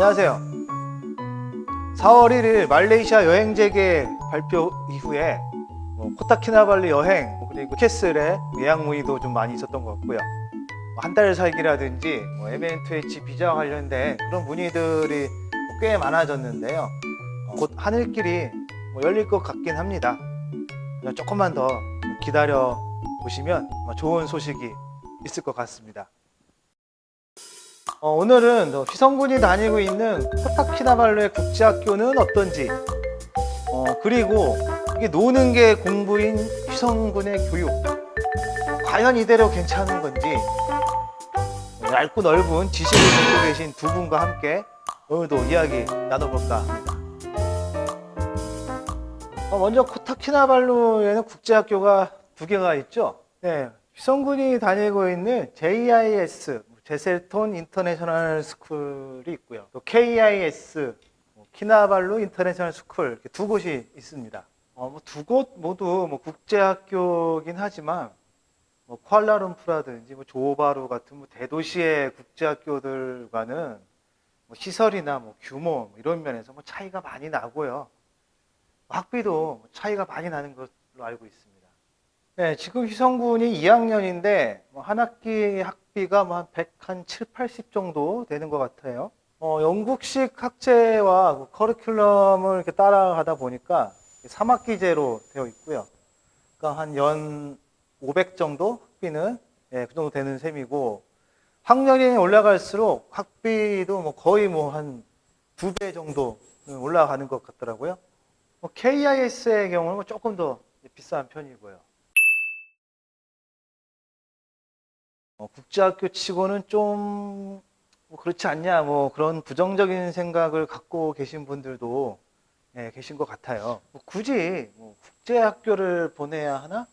안녕하세요. 4월 1일 말레이시아 여행 재개 발표 이후에 코타키나발루 여행 그리고 캐슬의 예약 문의도 좀 많이 있었던 것 같고요. 한 달 살기라든지 M&2H 비자와 관련된 그런 문의들이 꽤 많아졌는데요. 곧 하늘길이 열릴 것 같긴 합니다. 조금만 더 기다려 보시면 좋은 소식이 있을 것 같습니다. 오늘은 휘성군이 다니고 있는 코타키나발루의 국제학교는 어떤지, 그리고 이게 노는 게 공부인 휘성군의 교육, 과연 이대로 괜찮은 건지, 얇고 넓은 지식을 갖고 계신 두 분과 함께 오늘도 이야기 나눠볼까 합니다. 먼저 코타키나발루에는 국제학교가 두 개가 있죠. 네, 휘성군이 다니고 있는 JIS 제셀톤 인터내셔널 스쿨이 있고요. 또 KIS 키나발루 인터내셔널 스쿨 이렇게 두 곳이 있습니다. 두 곳 모두 국제학교긴 하지만 쿠알라룸푸르라든지 조호바루 같은 대도시의 국제학교들과는 시설이나 규모 이런 면에서 차이가 많이 나고요. 학비도 차이가 많이 나는 것으로 알고 있습니다. 네, 지금 휘성군이 2학년인데 한 학기 학비가 한 107, 80 정도 되는 것 같아요. 영국식 학제와 커리큘럼을 이렇게 따라가다 보니까 3학기제로 되어 있고요. 그러니까 한 연 500 정도 학비는 그 정도 되는 셈이고, 학년이 올라갈수록 학비도 거의 한 2배 정도 올라가는 것 같더라고요. KIS의 경우는 조금 더 비싼 편이고요. 국제학교 치고는 좀 그렇지 않냐 그런 부정적인 생각을 갖고 계신 분들도 계신 것 같아요. 굳이 국제학교를 보내야 하나?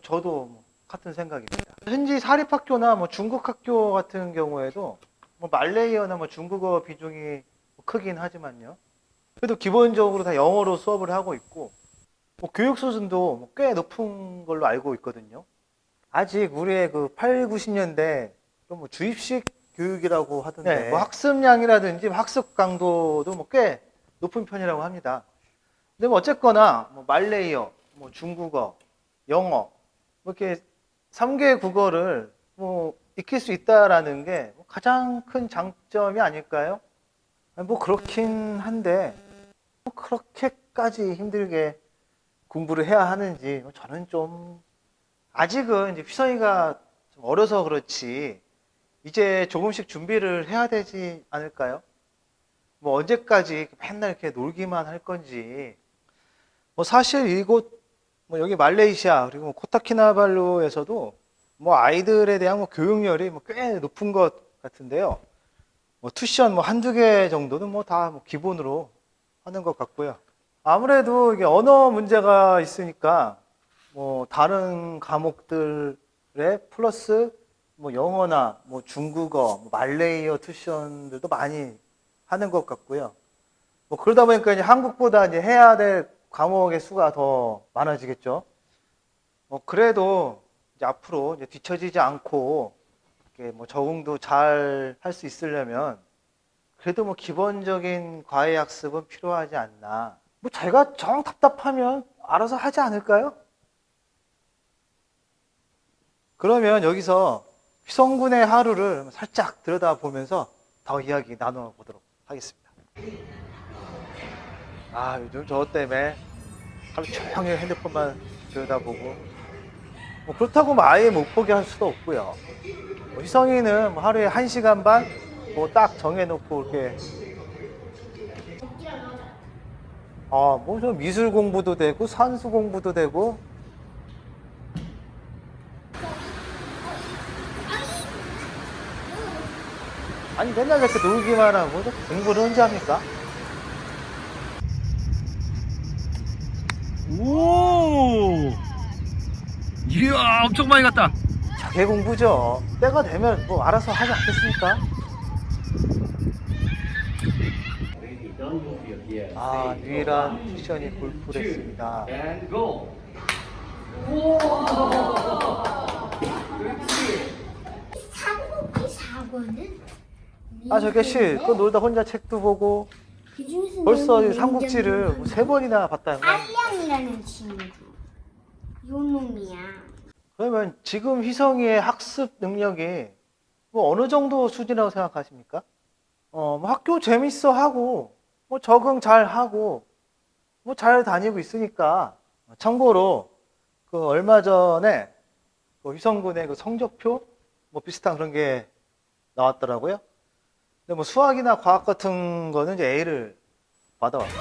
저도 같은 생각입니다. 현지 사립학교나 중국 학교 같은 경우에도 말레이어나 중국어 비중이 크긴 하지만요. 그래도 기본적으로 다 영어로 수업을 하고 있고 교육 수준도 꽤 높은 걸로 알고 있거든요. 아직 우리의 8, 90년대 좀 주입식 교육이라고 하던데 학습량이라든지 학습 강도도 꽤 높은 편이라고 합니다. 근데 어쨌거나 말레이어, 중국어, 영어 이렇게 3개 국어를 익힐 수 있다라는 게 가장 큰 장점이 아닐까요? 그렇긴 한데 그렇게까지 힘들게 공부를 해야 하는지 저는 좀 아직은 이제 휘성이가 좀 어려서 그렇지 이제 조금씩 준비를 해야 되지 않을까요? 언제까지 맨날 이렇게 놀기만 할 건지. 사실 이곳 여기 말레이시아 그리고 코타키나발루에서도 아이들에 대한 교육열이 꽤 높은 것 같은데요. 투션 한두 개 정도는 다 기본으로 하는 것 같고요. 아무래도 이게 언어 문제가 있으니까 다른 과목들에 플러스 영어나 중국어, 말레이어 투션들도 많이 하는 것 같고요. 그러다 보니까 이제 한국보다 이제 해야 될 과목의 수가 더 많아지겠죠. 그래도 이제 앞으로 이제 뒤처지지 않고 이렇게 적응도 잘 할 수 있으려면 그래도 기본적인 과외 학습은 필요하지 않나. 자기가 정 답답하면 알아서 하지 않을까요? 그러면 여기서 휘성군의 하루를 살짝 들여다보면서 더 이야기 나눠보도록 하겠습니다. 요즘 저 때문에 하루 종일 핸드폰만 들여다보고 그렇다고 아예 못 보게 할 수도 없고요. 휘성이는 하루에 1시간 반 딱 정해놓고 이렇게 저 미술 공부도 되고 산수 공부도 되고 아니 맨날 이렇게 놀기만 하고 공부를 언제 합니까? 오! 이야, 엄청 많이 갔다. 저게 공부죠. 때가 되면 알아서 하지 않겠습니까? 유일한 미션이 골프랬습니다. 삼국지 4권은 아, 저 개씨, 그 놀다 혼자 책도 보고 그중에서 벌써 너무 이 삼국지를 뭐 3번이나 봤다는 거야. 알량이라는 친구. 요 놈이야. 그러면 지금 희성이의 학습 능력이 뭐 어느 정도 수준이라고 생각하십니까? 뭐 학교 재밌어 하고, 뭐 적응 잘 하고, 뭐 잘 다니고 있으니까. 참고로, 그 얼마 전에 그 희성군의 그 성적표? 뭐 비슷한 그런 게 나왔더라고요. 근데 뭐 수학이나 과학 같은 거는 이제 A를 받아왔고요.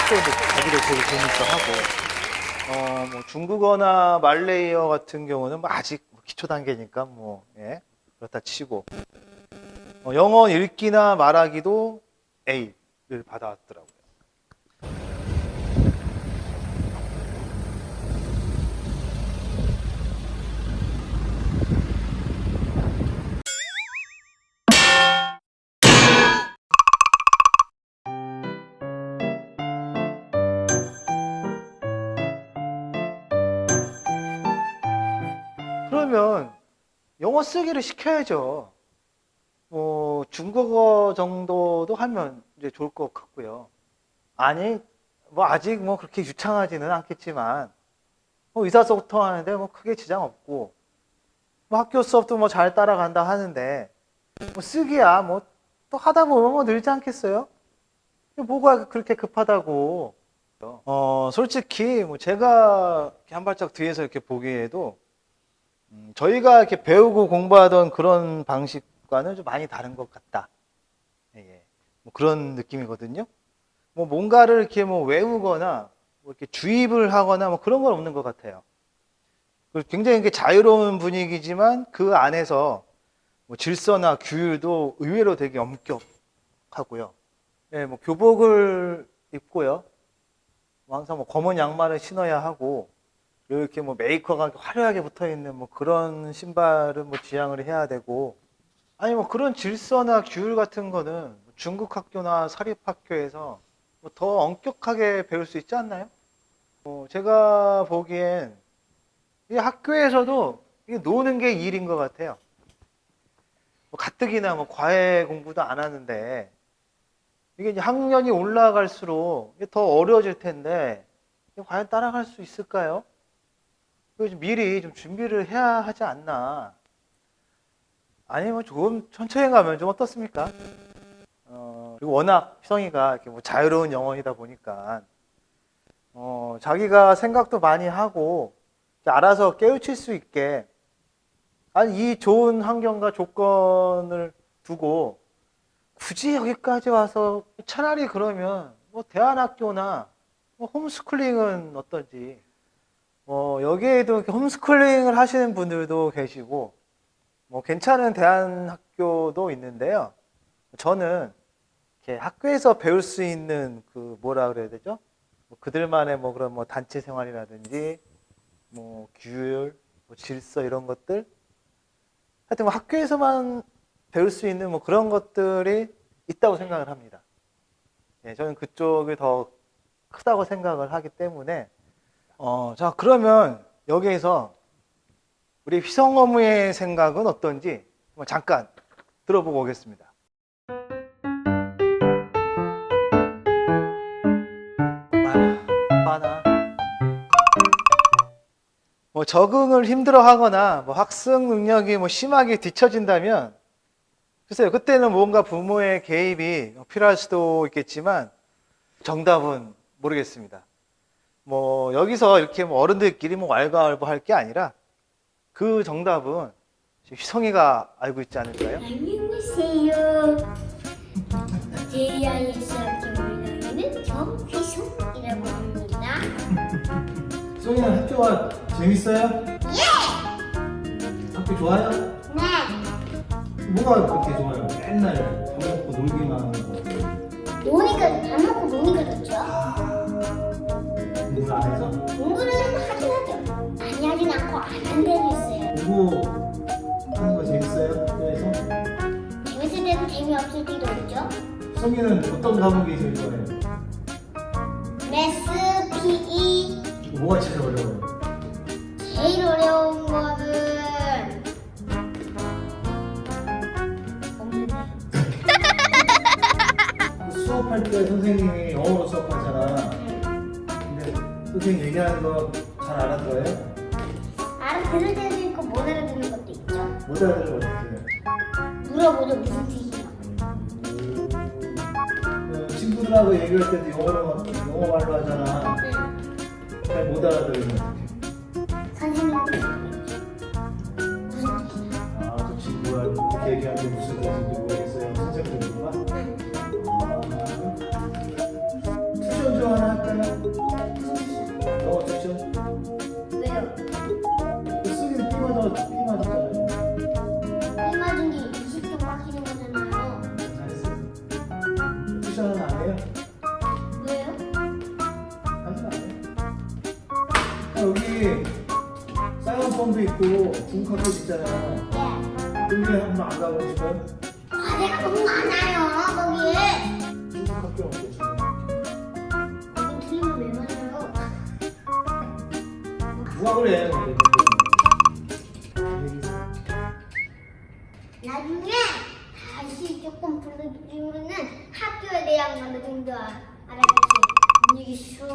또 이제 자기를 되게 재밌어 하고, 뭐 중국어나 말레이어 같은 경우는 뭐 아직 기초 단계니까 뭐, 예, 그렇다 치고, 영어 읽기나 말하기도 A를 받아왔더라고요. 그러면 영어 쓰기를 시켜야죠. 뭐 중국어 정도도 하면 이제 좋을 것 같고요. 아니, 뭐 아직 뭐 그렇게 유창하지는 않겠지만, 뭐 의사소통하는데 뭐 크게 지장 없고, 뭐 학교 수업도 뭐 잘 따라간다 하는데, 뭐 쓰기야 뭐 또 하다 보면 뭐 늘지 않겠어요? 뭐가 그렇게 급하다고. 솔직히 뭐 제가 이렇게 한 발짝 뒤에서 이렇게 보기에도 저희가 이렇게 배우고 공부하던 그런 방식과는 좀 많이 다른 것 같다. 예, 예. 뭐 그런 느낌이거든요. 뭐 뭔가를 이렇게 뭐 외우거나 뭐 이렇게 주입을 하거나 뭐 그런 건 없는 것 같아요. 그리고 굉장히 이게 자유로운 분위기지만 그 안에서 뭐 질서나 규율도 의외로 되게 엄격하고요. 예, 뭐 교복을 입고요. 뭐 항상 뭐 검은 양말을 신어야 하고, 이렇게 뭐 메이커가 화려하게 붙어 있는 뭐 그런 신발은 뭐 지향을 해야 되고, 아니 뭐 그런 질서나 규율 같은 거는 중국 학교나 사립 학교에서 뭐 더 엄격하게 배울 수 있지 않나요? 제가 보기엔 이 학교에서도 이게 노는 게 일인 것 같아요. 뭐 가뜩이나 뭐 과외 공부도 안 하는데 이게 이제 학년이 올라갈수록 이게 더 어려워질 텐데 이게 과연 따라갈 수 있을까요? 그래서 미리 좀 준비를 해야 하지 않나. 아니면 조금 천천히 가면 좀 어떻습니까? 그리고 워낙 희성이가 이렇게 뭐 자유로운 영혼이다 보니까 자기가 생각도 많이 하고 알아서 깨우칠 수 있게, 아니 이 좋은 환경과 조건을 두고 굳이 여기까지 와서 차라리 그러면 뭐 대안학교나 뭐 홈스쿨링은 어떤지. 여기에도 이렇게 홈스쿨링을 하시는 분들도 계시고, 뭐 괜찮은 대안학교도 있는데요. 저는 이렇게 학교에서 배울 수 있는 그 뭐라 그래야 되죠? 뭐 그들만의 뭐 그런 뭐 단체 생활이라든지 뭐 규율, 뭐 질서 이런 것들, 하여튼 뭐 학교에서만 배울 수 있는 뭐 그런 것들이 있다고 생각을 합니다. 예, 저는 그쪽이 더 크다고 생각을 하기 때문에. 자, 그러면 여기에서 우리 휘성어무의 생각은 어떤지 한번 잠깐 들어보고 오겠습니다. 많아. 뭐 적응을 힘들어하거나 뭐 학습 능력이 뭐 심하게 뒤처진다면, 글쎄요, 그때는 뭔가 부모의 개입이 필요할 수도 있겠지만 정답은 모르겠습니다. 뭐 여기서 이렇게 뭐 어른들끼리 뭐 왈가왈부할 게 아니라 그 정답은 휘성이가 알고 있지 않을까요? 안녕하세요. JIS 학교 물량에는 정휘성이라고 합니다. 휘성이는 학교가 재밌어요? 예! 학교 좋아요? 네. 뭐가 그렇게 좋아요? 맨날 밥 먹고 놀기만 하는 거. 노니까 밥 먹고 노니까 좋죠. 공부를 안 해서? 공부는 하긴 하죠. 많이 하진 않고 안 한 데도 있어요. 공부하는 거 재밌어요? 학교에서? 재밌을 때도 재미없을 때도 있죠. 휘성이는 어떤 과목이 제일 좋아해요? 매스, PE. 뭐가 제일 어려워요? 제일 어려운 거는 없는데. 때 선생님이 영어로 수업하잖아. 근데 선생님 얘기하는 거 잘 알아들어요? 알아들을 때도 있고 못 알아듣는 것도 있죠. 못 알아들어 어떻게? 물어보죠 무슨 뜻이야. 친구들하고 얘기할 때도 영어 말로 하잖아. 잘 못 알아들으면 어떡해? 선생님도 무슨 뜻이야. 아, 저 친구가 이렇게 얘기하는 게 무슨 뜻인지 모르겠어요. 선생님들과. 튜션 좀 하나 할까요? 영어 튜션? 왜요? 쓰기는 삐 맞았잖아요. 이 맞은 게 20점 깎이는 거잖아요. 잘했어요. 튜션은 안 해요? 왜요? 하면 안 해요. 여기 사이언스홈도 있고 중국 학교 있잖아요. 예. 여기 한번 안 가보고 싶어요? 과제가 너무 많아요 거기에. 중국 학교 어때요? 거기 틀리면 왜 맞아요? 누가 그래? 나중에 다시 조금 불러주면은 학교에 대한 어느 정도 알아듣지. 분위기 쉬워.